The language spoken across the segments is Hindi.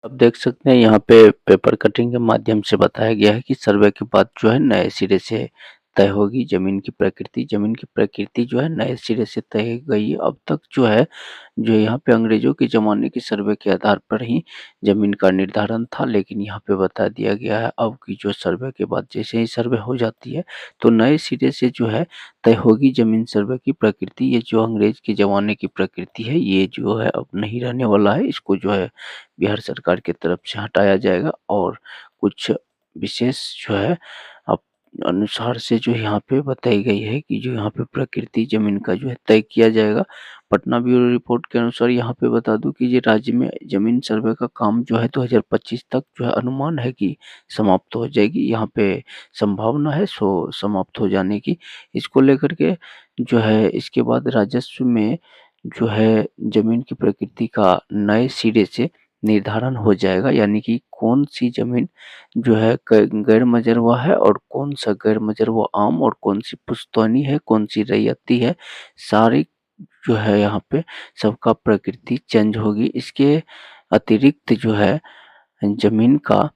अब देख सकते हैं यहाँ पे पेपर कटिंग के माध्यम से बताया गया है कि सर्वे के बाद जो है नए सिरे से तय होगी ज़मीन की प्रकृति। ज़मीन की प्रकृति जो है नए सिरे से तय गई। अब तक जो यहाँ पे अंग्रेज़ों के ज़माने के सर्वे के आधार पर ही ज़मीन का निर्धारण था, लेकिन यहाँ पे बता दिया गया है अब की जो सर्वे के बाद जैसे ही सर्वे हो जाती है, तो नए सिरे से जो है तय होगी ज़मीन सर्वे की प्रकृति। ये जो अंग्रेज़ के ज़माने की प्रकृति है, ये जो है अब नहीं रहने वाला है। इसको जो है बिहार सरकार की तरफ से हटाया जाएगा और कुछ विशेष जो है अप अनुसार से जो यहाँ पे बताई गई है कि जो यहाँ पे प्रकृति ज़मीन का जो है तय किया जाएगा। पटना ब्यूरो रिपोर्ट के अनुसार यहाँ पे बता दूँ कि ये राज्य में ज़मीन सर्वे का काम जो है 2025 तक जो है अनुमान है कि समाप्त हो जाएगी। यहाँ पे संभावना है समाप्त हो जाने की। इसको लेकर के जो है इसके बाद राजस्व में जो है ज़मीन की प्रकृति का नए सिरे से निर्धारण हो जाएगा, यानी कि कौन-सी ज़मीन जो है गैर मजरूआ है और कौन-सा गैर मजरूआ आम और कौन-सी पुश्तैनी है, कौन-सी रैयती है, सारी जो है यहाँ पे सबका प्रकृति चेंज होगी। इसके अतिरिक्त जो है ज़मीन का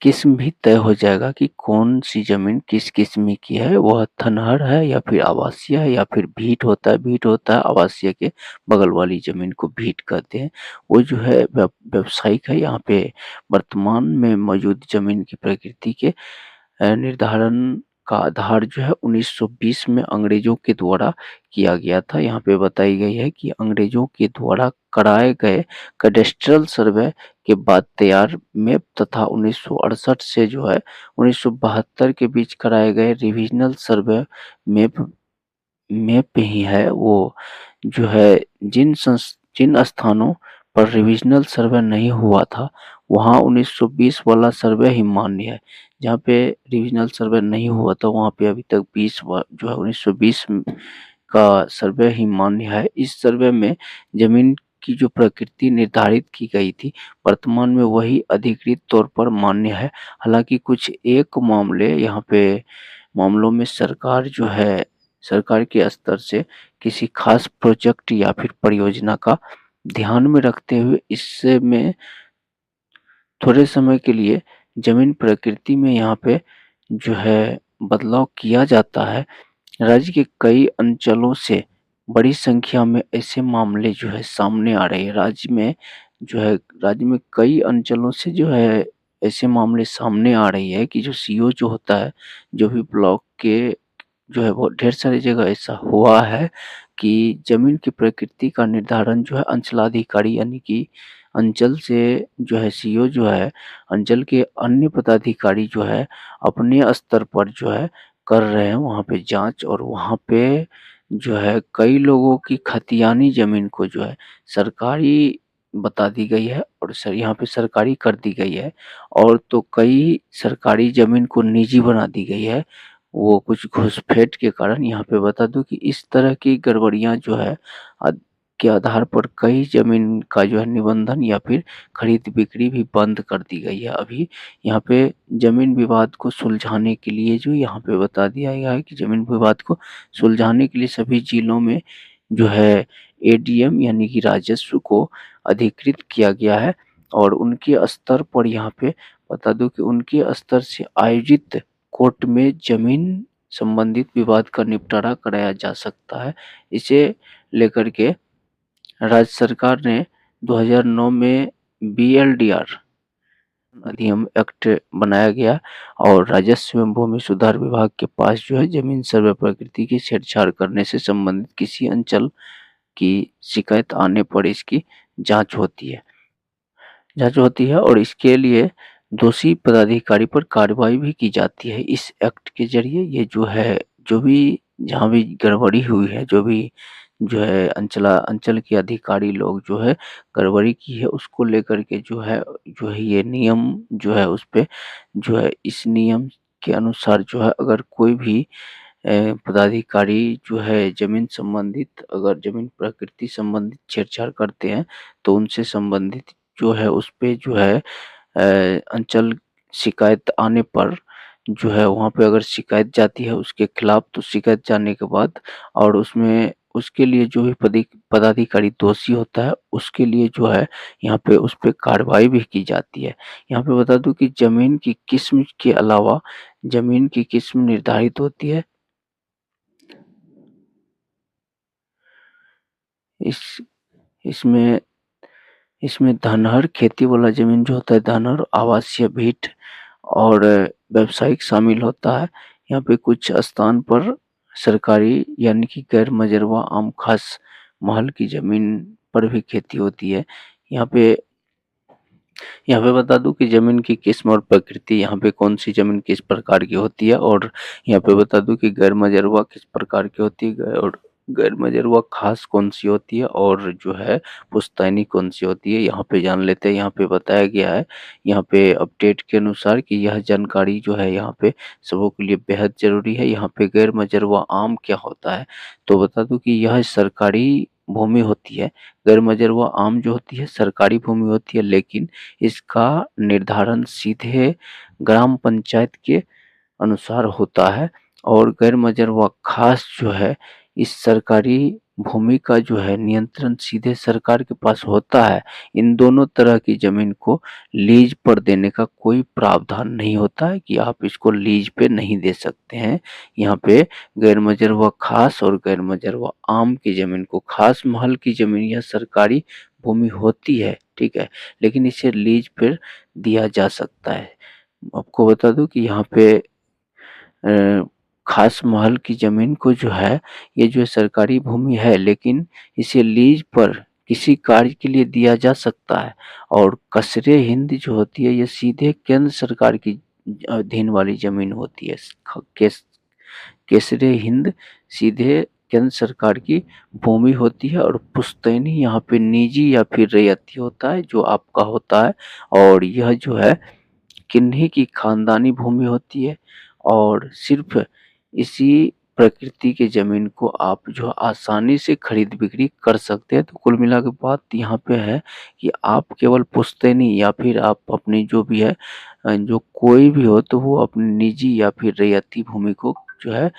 किस्म भी तय हो जाएगा कि कौन-सी ज़मीन किस किस्म की है, वह थनहर है या फिर आवासीय है या फिर भीट होता है आवासीय के बगल वाली ज़मीन को भीट कहते हैं। वो जो है व्यावसायिक है। यहाँ पे वर्तमान में मौजूद ज़मीन की प्रकृति के निर्धारण का आधार जो है 1920 में अंग्रेज़ों के द्वारा किया गया था। यहाँ पे बताई गई है कि अंग्रेज़ों के द्वारा कराए गए कैडेस्ट्रल सर्वे के बाद तैयार मैप तथा 1968 से जो है 1972 के बीच कराए गए रिविजनल सर्वे मैप मैप ही है वो जो है जिन स्थानों पर रिविजनल सर्वे नहीं हुआ था, वहाँ 1920 वाला सर्वे ही मान्य है। जहाँ पे रिविजनल सर्वे नहीं हुआ था, वहाँ पे अभी तक 20 जो है 1920 का सर्वे ही मान्य है। इस सर्वे में ज़मीन की जो प्रकृति निर्धारित की गई थी, वर्तमान में वही अधिकृत तौर पर मान्य है। हालाँकि कुछ एक मामले यहाँ पे मामलों में सरकार के स्तर से किसी खास प्रोजेक्ट या फिर परियोजना का ध्यान में रखते हुए इससे में थोड़े समय के लिए ज़मीन प्रकृति में यहाँ पे जो है बदलाव किया जाता है। राज्य के कई अंचलों से बड़ी संख्या में ऐसे मामले जो है सामने आ रहे हैं। राज्य में कई अंचलों से जो है ऐसे मामले सामने आ रही है कि जो सीओ जो होता है, जो भी ब्लॉक के जो है बहुत ढेर सारी जगह ऐसा हुआ है कि ज़मीन की प्रकृति का निर्धारण जो है अंचलाधिकारी यानी कि अंचल से जो है सीओ जो है अंचल के अन्य पदाधिकारी जो है अपने स्तर पर जो है कर रहे हैं वहाँ पे जाँच, और वहाँ पे जो है कई लोगों की खतियानी ज़मीन को जो है सरकारी बता दी गई है और यहाँ पे सरकारी कर दी गई है, और तो कई सरकारी ज़मीन को निजी बना दी गई है। वो कुछ घुसपैठ के कारण। यहाँ पे बता दूँ कि इस तरह की गड़बड़ियाँ जो है के आधार पर कई ज़मीन का जो है निबंधन या फिर खरीद-बिक्री भी बंद कर दी गई है। अभी यहाँ पे ज़मीन विवाद को सुलझाने के लिए जो यहाँ पे बता दिया गया है कि ज़मीन विवाद को सुलझाने के लिए सभी जिलों में जो है एडीएम यानी कि राजस्व को अधिकृत किया गया है, और उनके स्तर पर यहाँ पे बता दूँ कि उनके स्तर से आयोजित कोर्ट में ज़मीन संबंधित विवाद का निपटारा कराया जा सकता है। इसे लेकर के राज्य सरकार ने 2009 में बीएलडीआर अधिनियम एक्ट बनाया गया, और राजस्व एवं भूमि सुधार विभाग के पास जो है ज़मीन सर्वे प्रकृति की छेड़छाड़ करने से संबंधित किसी अंचल की शिकायत आने पर इसकी जाँच होती है। और इसके लिए दोषी पदाधिकारी पर कार्रवाई भी की जाती है। इस एक्ट के ज़रिए ये जो है जो भी जहाँ भी गड़बड़ी हुई है, जो है अंचल के अधिकारी लोग जो है गड़बड़ी की है, उसको लेकर के जो है ये नियम जो है उसपे जो है इस नियम के अनुसार जो है अगर कोई भी पदाधिकारी जो है अगर ज़मीन प्रकृति संबंधित छेड़छाड़ करते हैं, तो उनसे संबंधित जो है उसपे जो है अंचल शिकायत आने पर जो है वहाँ पे अगर शिकायत जाती है उसके खिलाफ, तो शिकायत जाने के बाद और उसमें उसके लिए जो भी पदाधिकारी दोषी होता है, उसके लिए जो है यहाँ पे उस पे कार्रवाई भी की जाती है। यहाँ पे बता दूँ कि ज़मीन की किस्म के अलावा ज़मीन की किस्म निर्धारित होती है। इस इसमें इसमें धनहर खेती वाला ज़मीन जो होता है, धनहर, आवासीय भीट और व्यावसायिक शामिल होता है। यहाँ पे कुछ स्थान पर सरकारी यानी कि गैर मजरवा आम खास महल की ज़मीन पर भी खेती होती है। यहाँ पे यहाँ पे बता दूँ कि ज़मीन की किस्म और प्रकृति, यहाँ पे कौन-सी ज़मीन किस प्रकार की होती है, और यहाँ पे बता दूँ कि गैर मजरवा किस प्रकार की होती है, और गैर मजरवा खास कौन-सी होती है, और जो है पुश्तैनी कौन-सी होती है, यहाँ पे जान लेते हैं। यहाँ पे बताया गया है, यहाँ पे अपडेट के अनुसार, कि यह जानकारी जो है यहाँ पे सबों के लिए बेहद ज़रूरी है। यहाँ पे गैर मजरवा आम क्या होता है? तो बता दूँ कि यह सरकारी भूमि होती है। गैर मजरवा आम जो होती है सरकारी भूमि होती है, लेकिन इसका निर्धारण सीधे ग्राम पंचायत के अनुसार होता है, और गैर मजरवा खास जो है, इस सरकारी भूमि का जो है नियंत्रण सीधे सरकार के पास होता है। इन दोनों तरह की ज़मीन को लीज पर देने का कोई प्रावधान नहीं होता है, कि आप इसको लीज पे नहीं दे सकते हैं। यहाँ पे गैर मजरवा खास और गैर मजरवा आम की ज़मीन को, खास महल की ज़मीन या सरकारी भूमि होती है, ठीक है, लेकिन इसे लीज पर दिया जा सकता है। आपको बता दूं कि यहाँ पे खास महल की ज़मीन को जो है, ये जो सरकारी भूमि है, लेकिन इसे लीज पर किसी कार्य के लिए दिया जा सकता है। और कसरे हिंद जो होती है, ये सीधे केंद्र सरकार की अधीन वाली ज़मीन होती है। केसरे हिंद सीधे केंद्र सरकार की भूमि होती है, और पुश्तैनी यहाँ पे निजी या फिर रैयती होता है, जो आपका होता है। और यह जो है किन्हीं की खानदानी भूमि होती है, और सिर्फ इसी प्रकृति के ज़मीन को आप जो आसानी से खरीद बिक्री कर सकते हैं। तो कुल मिला के बात यहाँ पे है, कि आप केवल पुश्तैनी या फिर आप अपनी जो भी है, जो कोई भी हो, तो वो अपनी निजी या फिर रैयती भूमि को जो है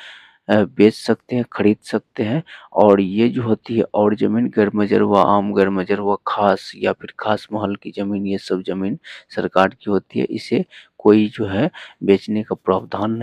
बेच सकते हैं, खरीद सकते हैं। और ये जो होती है, और ज़मीन गैर मजरवा आम, गैर मजरवा खास या फिर खास महल की ज़मीन, ये सब ज़मीन सरकार की होती है। इसे कोई जो है बेचने का प्रावधान नहीं।